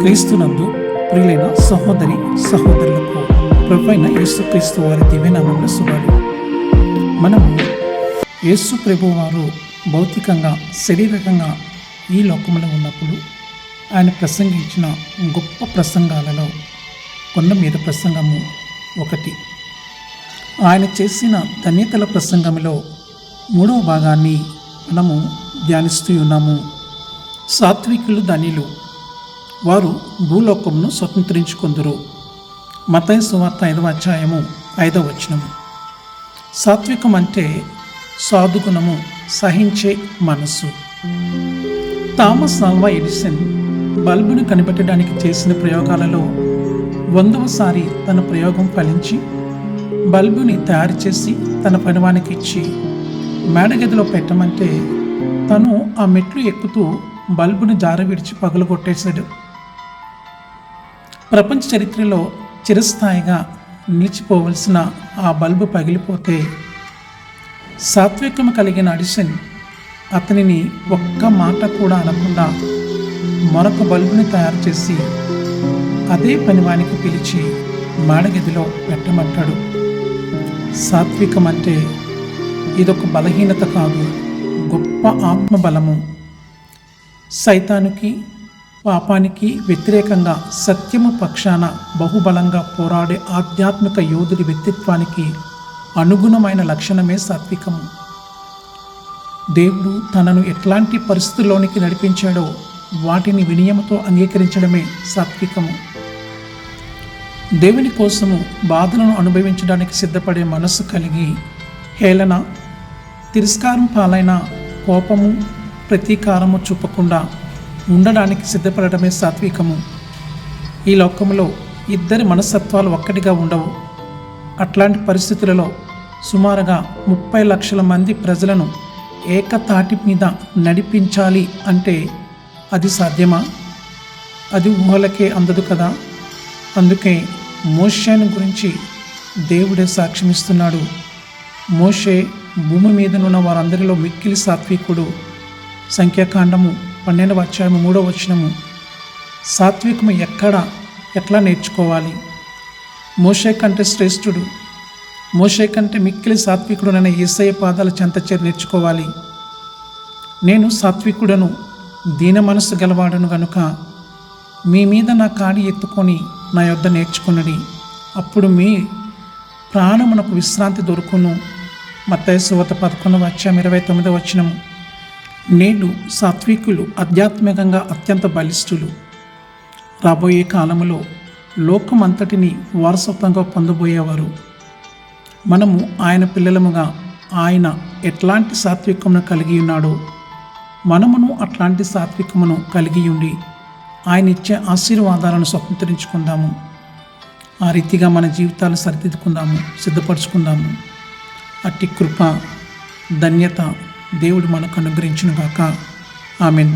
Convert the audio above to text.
క్రీస్తునందు ప్రియులైన సహోదరి సహోదరులకు ప్రభువైన యేసుక్రీస్తు వారి దివ్యనామమున శుభాలు. మనము యేసు ప్రభు వారు భౌతికంగా శారీరకంగా ఈ లోకంలో ఉన్నప్పుడు ఆయన ప్రసంగించిన గొప్ప ప్రసంగాలలో కొండ మీద ప్రసంగము ఒకటి. ఆయన చేసిన ధన్యతల ప్రసంగంలో 3వ భాగాన్ని మనము ధ్యానిస్తూ ఉన్నాము. సాత్వికులు ధన్యులు, వారు భూలోకమును స్వతంత్రించుకొందురు. మత్తయి సువార్త 5వ అధ్యాయము 5వ వచనము. సాత్వికం అంటే సాధుగుణము, సహించే మనస్సు. థామస్ ఆల్వా ఎడిసన్ బల్బును కనిపెట్టడానికి చేసిన ప్రయోగాలలో 100వసారి తన ప్రయోగం ఫలించి బల్బుని తయారు చేసి తన పనివానికి ఇచ్చి మేడగదిలో పెట్టమంటే తను ఆ మెట్లు ఎక్కుతూ బల్బును జారవిడిచి పగలగొట్టేశాడు. ప్రపంచ చరిత్రలో చిరస్థాయిగా నిలిచిపోవలసిన ఆ బల్బు పగిలిపోతే సాత్వికము కలిగిన ఎడిసన్ అతనిని ఒక్క మాట కూడా అనకుండా మరొక బల్బుని తయారు చేసి అదే పనివానికి పిలిచి మేడగదిలో పెట్టమంటాడు. సాత్వికం అంటే ఇదొక బలహీనత కాదు, గొప్ప ఆత్మబలము. సైతానికి, పాపానికి వ్యతిరేకంగా సత్యము పక్షాన బహుబలంగా పోరాడే ఆధ్యాత్మిక యోధుడి వ్యక్తిత్వానికి అనుగుణమైన లక్షణమే సాత్వికము. దేవుడు తనను ఎట్లాంటి పరిస్థితుల్లోనికి నడిపించాడో వాటిని వినయముతో అంగీకరించడమే సాత్వికము. దేవుని కోసము బాధలను అనుభవించడానికి సిద్ధపడే మనస్సు కలిగి హేళన, తిరస్కారం పాలైన కోపము, ప్రతీకారము చూపకుండా ఉండడానికి సిద్ధపడటమే సాత్వికము. ఈ లోకంలో ఇద్దరి మనస్తత్వాలు ఒక్కటిగా ఉండవు. అట్లాంటి పరిస్థితులలో సుమారుగా 30 లక్షల మంది ప్రజలను ఏకతాటి మీద నడిపించాలి అంటే అది సాధ్యమా? అది ఊహలకే అందదు కదా. అందుకే మోషేను గురించి దేవుడే సాక్ష్యమిస్తున్నాడు. మోషే భూమి మీదనున్న వారందరిలో మిక్కిలి సాత్వికుడు. సంఖ్యాకాండము 12వ అధ్యాయము 3వ వచనము. సాత్వికము ఎట్లా నేర్చుకోవాలి? మోషే కంటే శ్రేష్ఠుడు, మోషే కంటే మిక్కిలి సాత్వికుడునైన యేసయ్య పాదాల చెంత చేరి నేర్చుకోవాలి. నేను సాత్వికుడను, దీన మనస్సు గలవాడను గనుక మీ మీద నా కాడి ఎత్తుకొని నా యొద్ద నేర్చుకున్నది, అప్పుడు మీ ప్రాణమునకు విశ్రాంతి దొరుకును. మత్తయి సువార్త 11వ అధ్యాయం 29వ వచనము. నేడు సాత్వికులు ఆధ్యాత్మికంగా అత్యంత బలిష్ఠులు. రాబోయే కాలంలో లోకమంతటిని వారసత్వంగా పొందబోయేవారు. మనము ఆయన పిల్లలముగా ఆయన ఎట్లాంటి సాత్వికమును కలిగి ఉన్నాడో మనమును అట్లాంటి సాత్వికమును కలిగి ఉండి ఆయన ఇచ్చే ఆశీర్వాదాలను స్వతంత్రించుకుందాము. ఆ రీతిగా మన జీవితాలు సరిదిద్దుకుందాము, సిద్ధపరచుకుందాము. అట్టి కృప, ధన్యత దేవుడు మనకు అనుగ్రహించును గాక. ఆమెన్.